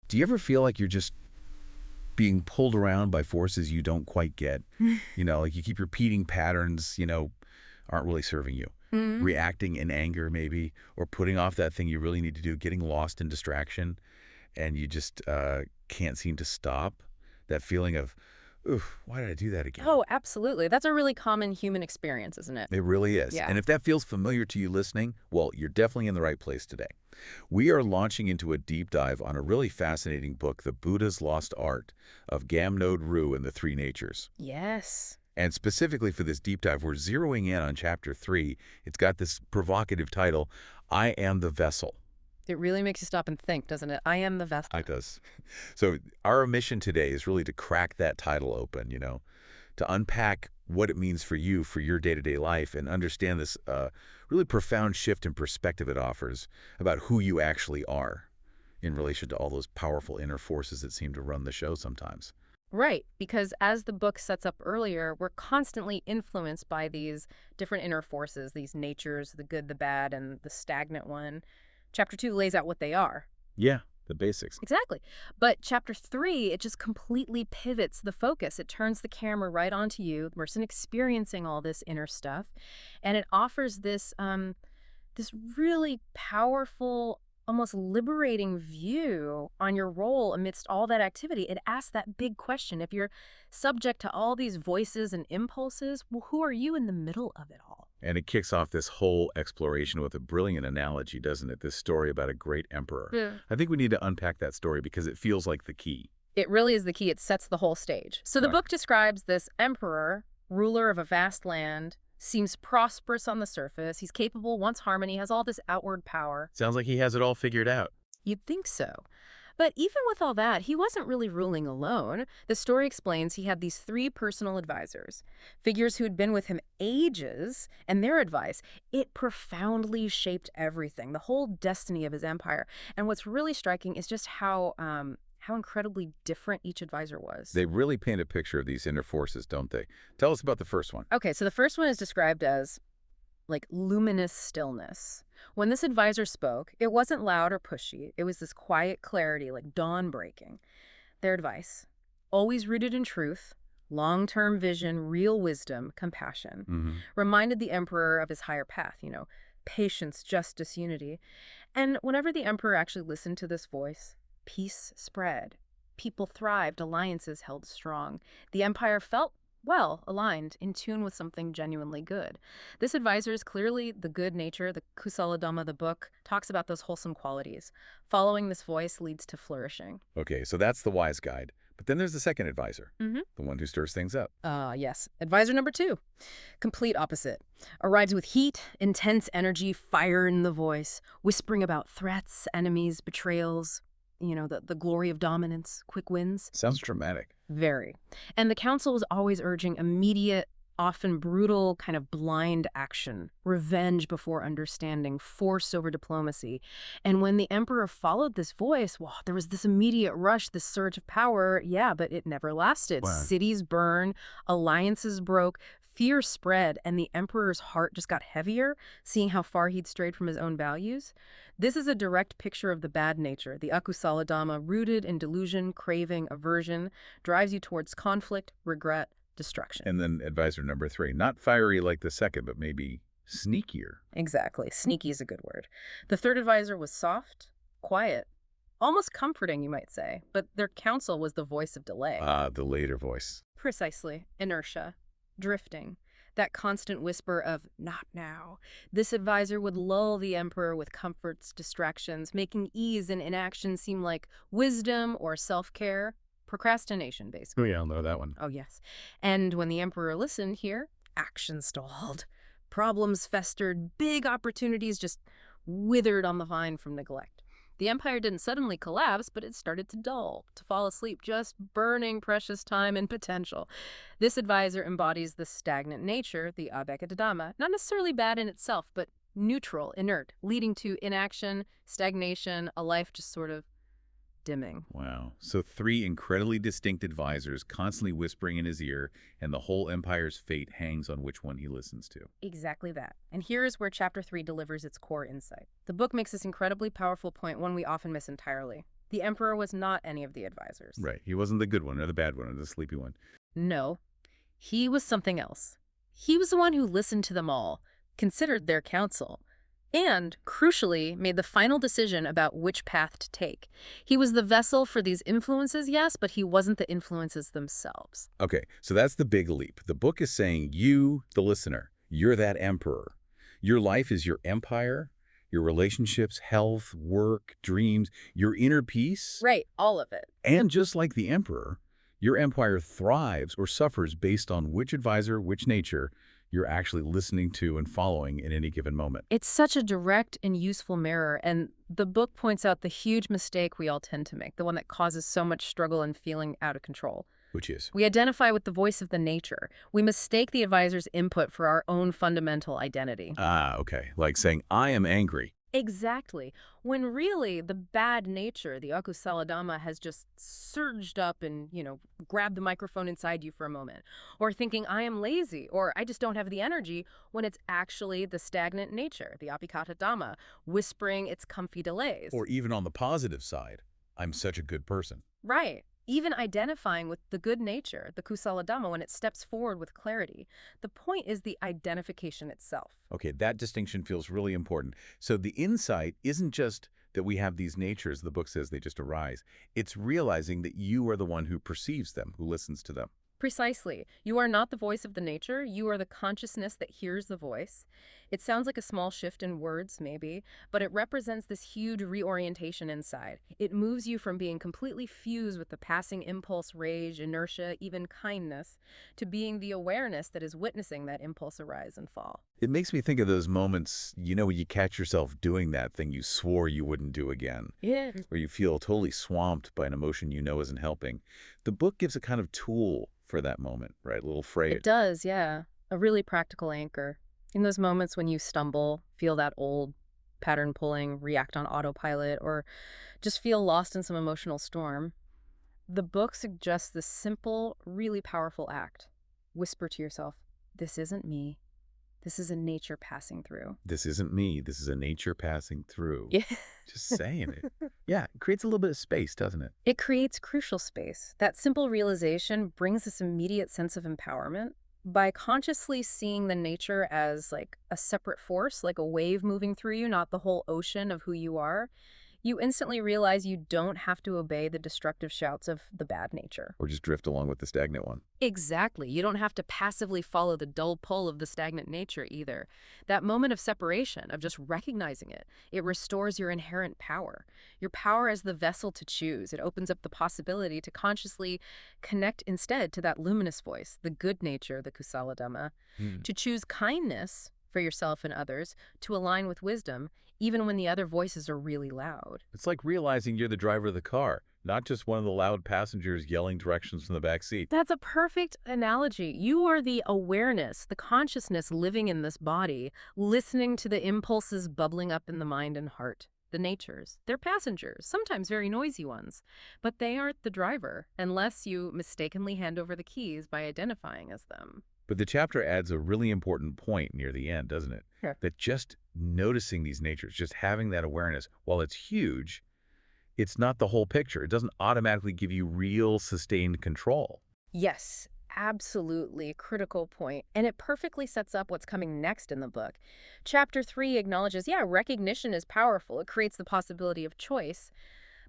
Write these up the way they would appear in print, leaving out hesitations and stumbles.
Do you ever feel like you're just being pulled around by forces you don't quite get? Like you keep repeating patterns, aren't really serving you. Mm. Reacting in anger, maybe, or putting off that thing you really need to do, getting lost in distraction, and you just can't seem to stop. That feeling of, oof, why did I do that again? Oh, absolutely. That's a really common human experience, isn't it? It really is. Yeah. And if that feels familiar to you listening, well, you're definitely in the right place today. We are launching into a deep dive on a really fascinating book, The Buddha's Lost Art of Gamnode Ryu and the Three Natures. Yes. And specifically for this deep dive, we're zeroing in on Chapter 3. It's got this provocative title, I Am the Vessel. It really makes you stop and think, doesn't it? I am the vessel. It does. So our mission today is really to crack that title open, to unpack what it means for you, for your day-to-day life, and understand this really profound shift in perspective it offers about who you actually are in relation to all those powerful inner forces that seem to run the show sometimes. Right, because as the book sets up earlier, we're constantly influenced by these different inner forces, these natures, the good, the bad, and the stagnant one. Chapter 2 lays out what they are. Yeah, the basics. Exactly. But chapter 3, it just completely pivots the focus. It turns the camera right onto you, the person experiencing all this inner stuff, and it offers this really powerful, almost liberating view on your role amidst all that activity. It asks that big question. If you're subject to all these voices and impulses, well, who are you in the middle of it all? And it kicks off this whole exploration with a brilliant analogy, doesn't it? This story about a great emperor. Yeah. I think we need to unpack that story because it feels like the key. It really is the key. It sets the whole stage. So the Right. book describes this emperor, ruler of a vast land, seems prosperous on the surface. He's capable, wants harmony, has all this outward power. Sounds like he has it all figured out. You'd think so. But even with all that, he wasn't really ruling alone. The story explains he had these 3 personal advisors, figures who had been with him ages, and their advice, it profoundly shaped everything, the whole destiny of his empire. And what's really striking is just how incredibly different each advisor was. They really paint a picture of these inner forces, don't they? Tell us about the first one. Okay, so the first one is described as like luminous stillness. When this advisor spoke, it wasn't loud or pushy. It was this quiet clarity, like dawn breaking. Their advice, always rooted in truth, long-term vision, real wisdom, compassion, reminded the emperor of his higher path, patience, justice, unity. And whenever the emperor actually listened to this voice, peace spread. People thrived, alliances held strong. The empire felt well aligned, in tune with something genuinely good. This advisor is clearly the good nature. The Kusala Dhamma, the book, talks about those wholesome qualities. Following this voice leads to flourishing. Okay, so that's the wise guide. But then there's the second advisor, Mm-hmm. the one who stirs things up. Yes. Advisor number 2, complete opposite. Arrives with heat, intense energy, fire in the voice, whispering about threats, enemies, betrayals, the glory of dominance, quick wins. Sounds dramatic. Very. And the council was always urging immediate, often brutal, kind of blind action, revenge before understanding, force over diplomacy. And when the emperor followed this voice, wow, there was this immediate rush, this surge of power. Yeah, but it never lasted. Wow. Cities burned, alliances broke, fear spread, and the emperor's heart just got heavier, seeing how far he'd strayed from his own values. This is a direct picture of the bad nature, the Akusala Dhamma, rooted in delusion, craving, aversion, drives you towards conflict, regret, destruction. And then advisor number 3, not fiery like the second, but maybe sneakier. Exactly. Sneaky is a good word. The third advisor was soft, quiet, almost comforting, you might say, but their counsel was the voice of delay. The later voice. Precisely. Inertia. Drifting. That constant whisper of, not now. This advisor would lull the emperor with comforts, distractions, making ease and inaction seem like wisdom or self-care. Procrastination, basically. We all know that one. Oh, yes. And when the emperor listened here, action stalled. Problems festered, big opportunities just withered on the vine from neglect. The empire didn't suddenly collapse, but it started to dull, to fall asleep, just burning precious time and potential. This advisor embodies the stagnant nature, the Abhekadadhamma, not necessarily bad in itself, but neutral, inert, leading to inaction, stagnation, a life just sort of dimming. Wow. So 3 incredibly distinct advisors constantly whispering in his ear, and the whole empire's fate hangs on which one he listens to. Exactly that. And here is where Chapter 3 delivers its core insight. The book makes this incredibly powerful point, one we often miss entirely. The emperor was not any of the advisors. Right. He wasn't the good one or the bad one or the sleepy one. No, he was something else. He was the one who listened to them all, considered their counsel, and, crucially, made the final decision about which path to take. He was the vessel for these influences, yes, but he wasn't the influences themselves. Okay, so that's the big leap. The book is saying you, the listener, you're that emperor. Your life is your empire, your relationships, health, work, dreams, your inner peace. Right, all of it. And just like the emperor, your empire thrives or suffers based on which advisor, which nature you're actually listening to and following in any given moment. It's such a direct and useful mirror, and the book points out the huge mistake we all tend to make, the one that causes so much struggle and feeling out of control. Which is? We identify with the voice of the nature. We mistake the advisor's input for our own fundamental identity. Ah, okay. Like saying, I am angry. Exactly. When really the bad nature, the akusaladama, has just surged up and, grabbed the microphone inside you for a moment. Or thinking, I am lazy, or I just don't have the energy, when it's actually the stagnant nature, the apikata dhamma, whispering its comfy delays. Or even on the positive side, I'm such a good person. Right. Even identifying with the good nature, the kusala dhamma, when it steps forward with clarity. The point is the identification itself. Okay, that distinction feels really important. So the insight isn't just that we have these natures, the book says they just arise. It's realizing that you are the one who perceives them, who listens to them. Precisely. You are not the voice of the nature. You are the consciousness that hears the voice. It sounds like a small shift in words, maybe, but it represents this huge reorientation inside. It moves you from being completely fused with the passing impulse, rage, inertia, even kindness, to being the awareness that is witnessing that impulse arise and fall. It makes me think of those moments, when you catch yourself doing that thing you swore you wouldn't do again, Yeah. where you feel totally swamped by an emotion you know isn't helping. The book gives a kind of tool for that moment, right? A little phrase. It does, yeah. A really practical anchor. In those moments when you stumble, feel that old pattern pulling, react on autopilot, or just feel lost in some emotional storm, the book suggests this simple, really powerful act. Whisper to yourself, this isn't me. This is a nature passing through. This isn't me. This is a nature passing through. Yeah. Just saying it. Yeah, it creates a little bit of space, doesn't it? It creates crucial space. That simple realization brings this immediate sense of empowerment. By consciously seeing the nature as like a separate force, like a wave moving through you, not the whole ocean of who you are, you instantly realize you don't have to obey the destructive shouts of the bad nature. Or just drift along with the stagnant one. Exactly. You don't have to passively follow the dull pull of the stagnant nature either. That moment of separation, of just recognizing it, it restores your inherent power. Your power as the vessel to choose. It opens up the possibility to consciously connect instead to that luminous voice, the good nature, the kusala dhamma, to choose kindness for yourself and others, to align with wisdom, even when the other voices are really loud. It's like realizing you're the driver of the car, not just one of the loud passengers yelling directions from the back seat. That's a perfect analogy. You are the awareness, the consciousness living in this body, listening to the impulses bubbling up in the mind and heart. The natures. They're passengers, sometimes very noisy ones, but they aren't the driver unless you mistakenly hand over the keys by identifying as them. But the chapter adds a really important point near the end, doesn't it? Yeah. That just noticing these natures, just having that awareness, while it's huge, it's not the whole picture. It doesn't automatically give you real sustained control. Yes, absolutely. Critical point. And it perfectly sets up what's coming next in the book. Chapter 3 acknowledges, recognition is powerful. It creates the possibility of choice.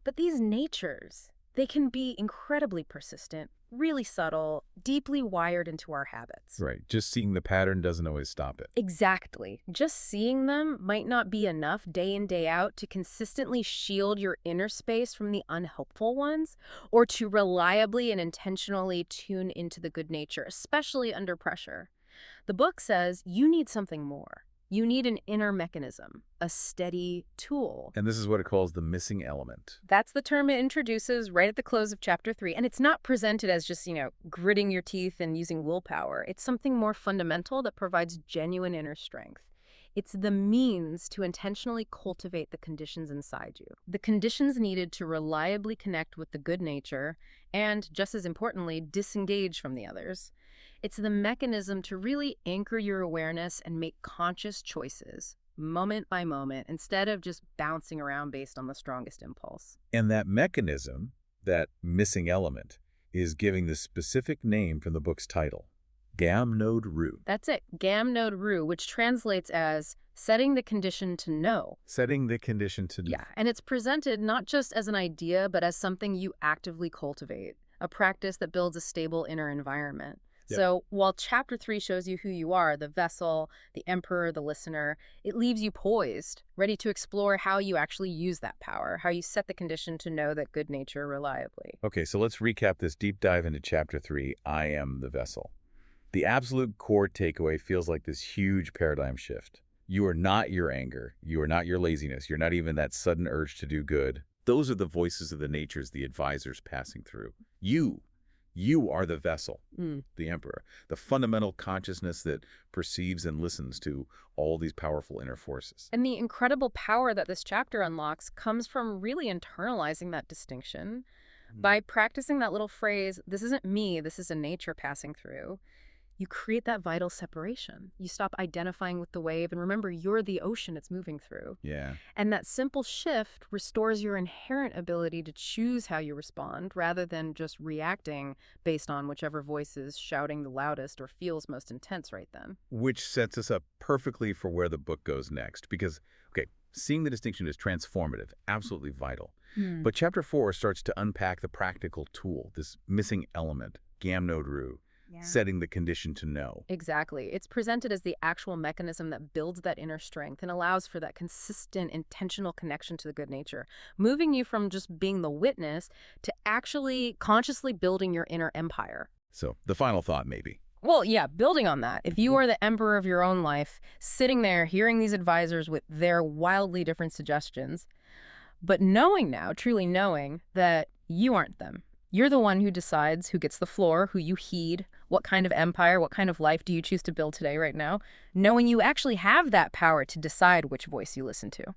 But these natures, they can be incredibly persistent, really subtle, deeply wired into our habits. Right. Just seeing the pattern doesn't always stop it. Exactly. Just seeing them might not be enough day in, day out to consistently shield your inner space from the unhelpful ones, or to reliably and intentionally tune into the good nature, especially under pressure. The book says you need something more. You need an inner mechanism, a steady tool. And this is what it calls the missing element. That's the term it introduces right at the close of chapter 3. And it's not presented as just, gritting your teeth and using willpower. It's something more fundamental that provides genuine inner strength. It's the means to intentionally cultivate the conditions inside you. The conditions needed to reliably connect with the good nature and, just as importantly, disengage from the others. It's the mechanism to really anchor your awareness and make conscious choices, moment by moment, instead of just bouncing around based on the strongest impulse. And that mechanism, that missing element, is giving the specific name from the book's title, Gam Node Ru. That's it, Gam Node Ru, which translates as setting the condition to know. Setting the condition to... Yeah, and it's presented not just as an idea, but as something you actively cultivate, a practice that builds a stable inner environment. Yep. So while chapter 3 shows you who you are, the vessel, the emperor, the listener, it leaves you poised, ready to explore how you actually use that power, how you set the condition to know that good nature reliably. Okay, so let's recap this deep dive into chapter 3, I am the vessel. The absolute core takeaway feels like this huge paradigm shift. You are not your anger. You are not your laziness. You're not even that sudden urge to do good. Those are the voices of the natures the advisor's passing through. You are the vessel, the emperor, the fundamental consciousness that perceives and listens to all these powerful inner forces. And the incredible power that this chapter unlocks comes from really internalizing that distinction. By practicing that little phrase, this isn't me, this is a nature passing through, you create that vital separation. You stop identifying with the wave and remember you're the ocean it's moving through. Yeah. And that simple shift restores your inherent ability to choose how you respond rather than just reacting based on whichever voice is shouting the loudest or feels most intense right then. Which sets us up perfectly for where the book goes next. Because, okay, seeing the distinction is transformative, absolutely vital. But chapter 4 starts to unpack the practical tool, this missing element, Gam Node Ru. Yeah. Setting the condition to know. Exactly. It's presented as the actual mechanism that builds that inner strength and allows for that consistent, intentional connection to the good nature, moving you from just being the witness to actually consciously building your inner empire. So, the final thought, maybe. Well, yeah, building on that. If you are the emperor of your own life, sitting there hearing these advisors with their wildly different suggestions, but knowing now, truly knowing that you aren't them. You're the one who decides who gets the floor, who you heed, what kind of empire, what kind of life do you choose to build today right now, knowing you actually have that power to decide which voice you listen to.